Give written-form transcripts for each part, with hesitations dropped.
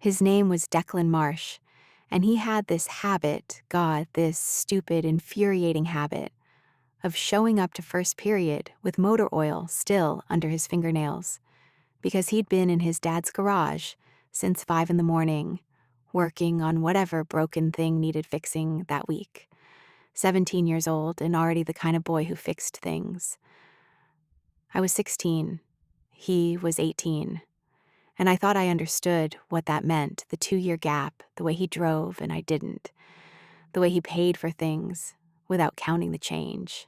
His name was Declan Marsh, and he had this habit, God, this stupid, infuriating habit, of showing up to first period with motor oil still under his fingernails, because he'd been in his dad's garage since 5 in the morning, working on whatever broken thing needed fixing that week. 17 years old and already the kind of boy who fixed things. I was 16. He was 18. And I thought I understood what that meant, the 2-year gap, the way he drove and I didn't, the way he paid for things without counting the change.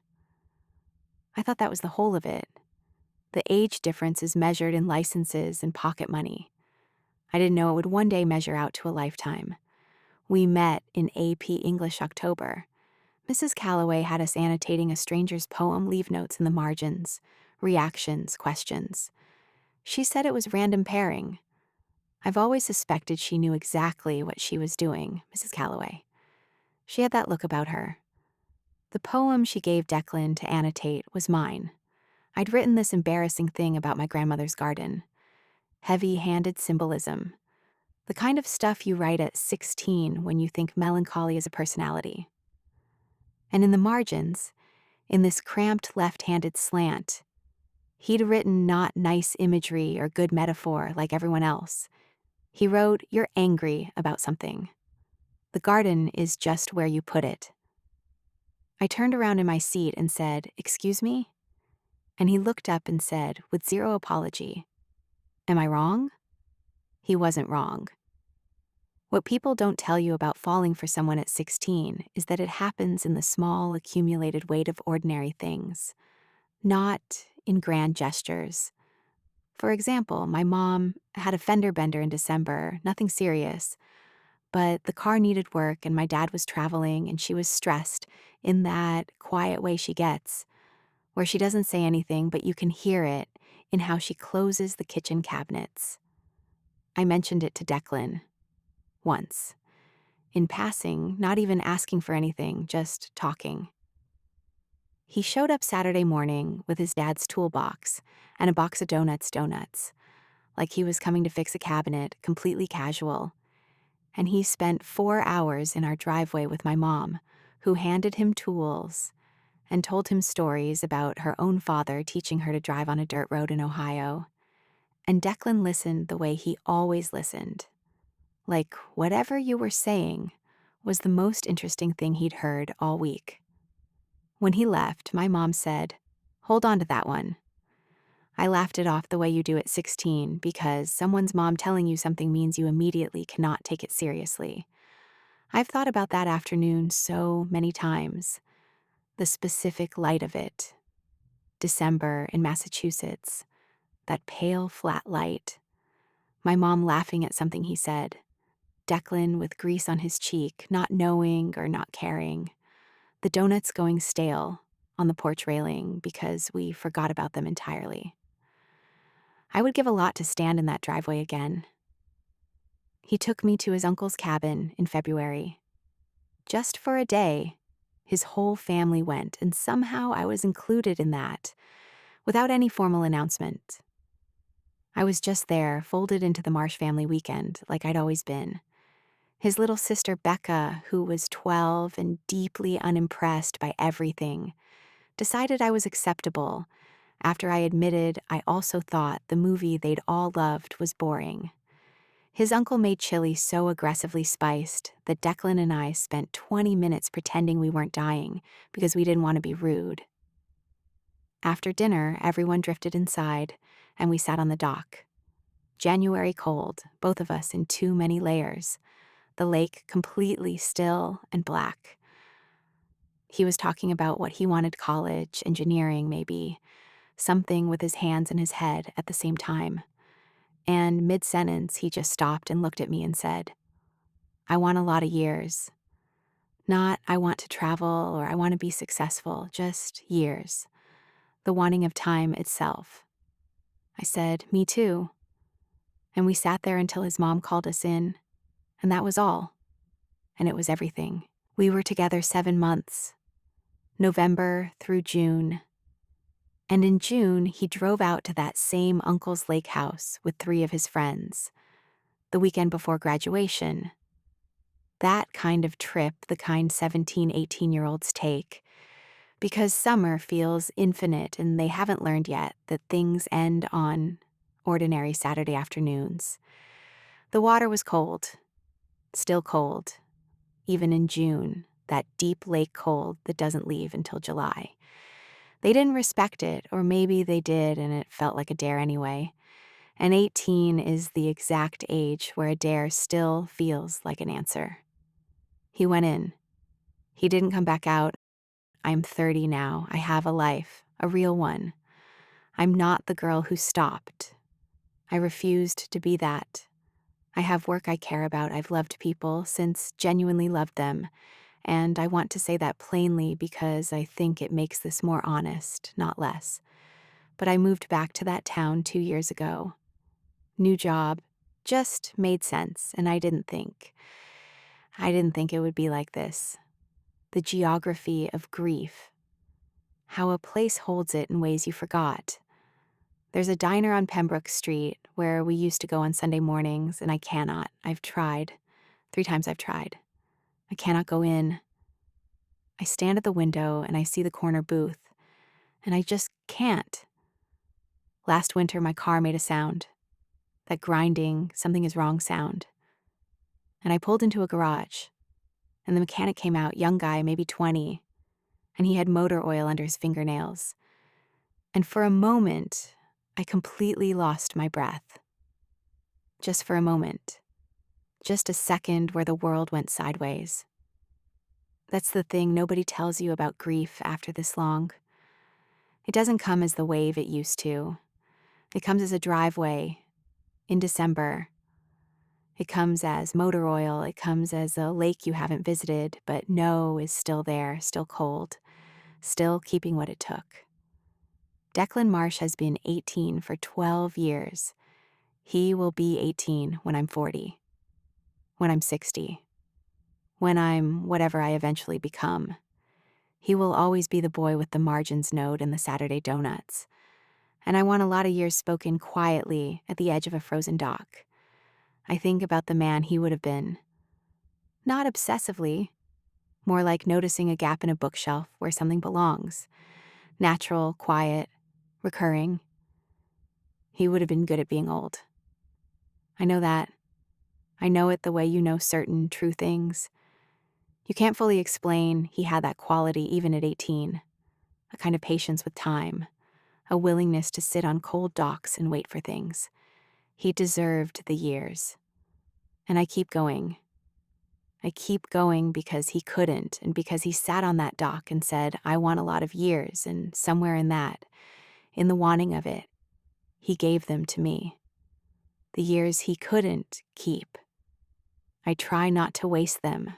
I thought that was the whole of it. The age difference is measured in licenses and pocket money. I didn't know it would one day measure out to a lifetime. We met in AP English October. Mrs. Calloway had us annotating a stranger's poem leave notes in the margins, reactions, questions. She said it was random pairing. I've always suspected she knew exactly what she was doing, Mrs. Calloway. She had that look about her. The poem she gave Declan to annotate was mine. I'd written this embarrassing thing about my grandmother's garden. Heavy-handed symbolism. The kind of stuff you write at 16 when you think melancholy is a personality. And in the margins, in this cramped left-handed slant, he'd written not nice imagery or good metaphor like everyone else. He wrote, "You're angry about something. The garden is just where you put it." I turned around in my seat and said, "Excuse me?" And he looked up and said, with zero apology, "Am I wrong?" He wasn't wrong. What people don't tell you about falling for someone at 16 is that it happens in the small, accumulated weight of ordinary things, not in grand gestures. For example, my mom had a fender bender in December, nothing serious, but the car needed work and my dad was traveling and she was stressed in that quiet way she gets, where she doesn't say anything but you can hear it in how she closes the kitchen cabinets. I mentioned it to Declan once. In passing, not even asking for anything, just talking. He showed up Saturday morning with his dad's toolbox and a box of donuts, like he was coming to fix a cabinet, completely casual. And he spent 4 hours in our driveway with my mom, who handed him tools and told him stories about her own father teaching her to drive on a dirt road in Ohio. And Declan listened the way he always listened. Like whatever you were saying was the most interesting thing he'd heard all week. When he left, my mom said, "Hold on to that one." I laughed it off the way you do at 16 because someone's mom telling you something means you immediately cannot take it seriously. I've thought about that afternoon so many times. The specific light of it. December in Massachusetts. That pale, flat light. My mom laughing at something he said. Declan with grease on his cheek, not knowing or not caring. The donuts going stale on the porch railing because we forgot about them entirely. I would give a lot to stand in that driveway again. He took me to his uncle's cabin in February. Just for a day, his whole family went, and somehow I was included in that, without any formal announcement. I was just there, folded into the Marsh family weekend, like I'd always been. His little sister Becca, who was 12 and deeply unimpressed by everything, decided I was acceptable after I admitted I also thought the movie they'd all loved was boring. His uncle made chili so aggressively spiced that Declan and I spent 20 minutes pretending we weren't dying because we didn't want to be rude. After dinner, everyone drifted inside, and we sat on the dock. January cold, both of us in too many layers, the lake completely still and black. He was talking about what he wanted college, engineering maybe, something with his hands in his head at the same time. And mid-sentence, he just stopped and looked at me and said, "I want a lot of years. Not I want to travel or I want to be successful, just years. The wanting of time itself." I said, "Me too." And we sat there until his mom called us in, and that was all. And it was everything. We were together 7 months, November through June. And in June, he drove out to that same uncle's lake house with 3 of his friends. the weekend before graduation. That kind of trip, the kind 17, 18-year-olds take, because summer feels infinite and they haven't learned yet that things end on ordinary Saturday afternoons. The water was cold, still cold, even in June, that deep lake cold that doesn't leave until July. They didn't respect it, or maybe they did and it felt like a dare anyway. And 18 is the exact age where a dare still feels like an answer. He went in. He didn't come back out. I'm 30 now. I have a life, a real one. I'm not the girl who stopped. I refused to be that. I have work I care about. I've loved people since genuinely loved them. And I want to say that plainly because I think it makes this more honest, not less. But I moved back to that town 2 years ago. New job, just made sense, and I didn't think it would be like this. The geography of grief. How a place holds it in ways you forgot. There's a diner on Pembroke Street where we used to go on Sunday mornings, and I cannot. I've tried. 3 times I've tried. I cannot go in. I stand at the window and I see the corner booth, and I just can't. Last winter, my car made a sound. That grinding, something is wrong sound. And I pulled into a garage, and the mechanic came out, young guy, maybe 20, and he had motor oil under his fingernails. And for a moment, I completely lost my breath. Just for a moment. Just a second where the world went sideways. That's the thing nobody tells you about grief after this long. It doesn't come as the wave it used to. It comes as a driveway in December. It comes as motor oil. It comes as a lake you haven't visited, but know is still there, still cold, still keeping what it took. Declan Marsh has been 18 for 12 years. He will be 18 when I'm 40, when I'm 60, when I'm whatever I eventually become. He will always be the boy with the margins note and the Saturday donuts. And I want a lot of years spoken quietly at the edge of a frozen dock. I think about the man he would have been. Not obsessively, more like noticing a gap in a bookshelf where something belongs. Natural, quiet, recurring. He would have been good at being old. I know that. I know it the way you know certain true things. You can't fully explain he had that quality even at 18. A kind of patience with time. A willingness to sit on cold docks and wait for things. He deserved the years. And I keep going. I keep going because he couldn't, and because he sat on that dock and said, I want a lot of years, and somewhere in that, in the wanting of it, he gave them to me. The years he couldn't keep. I try not to waste them,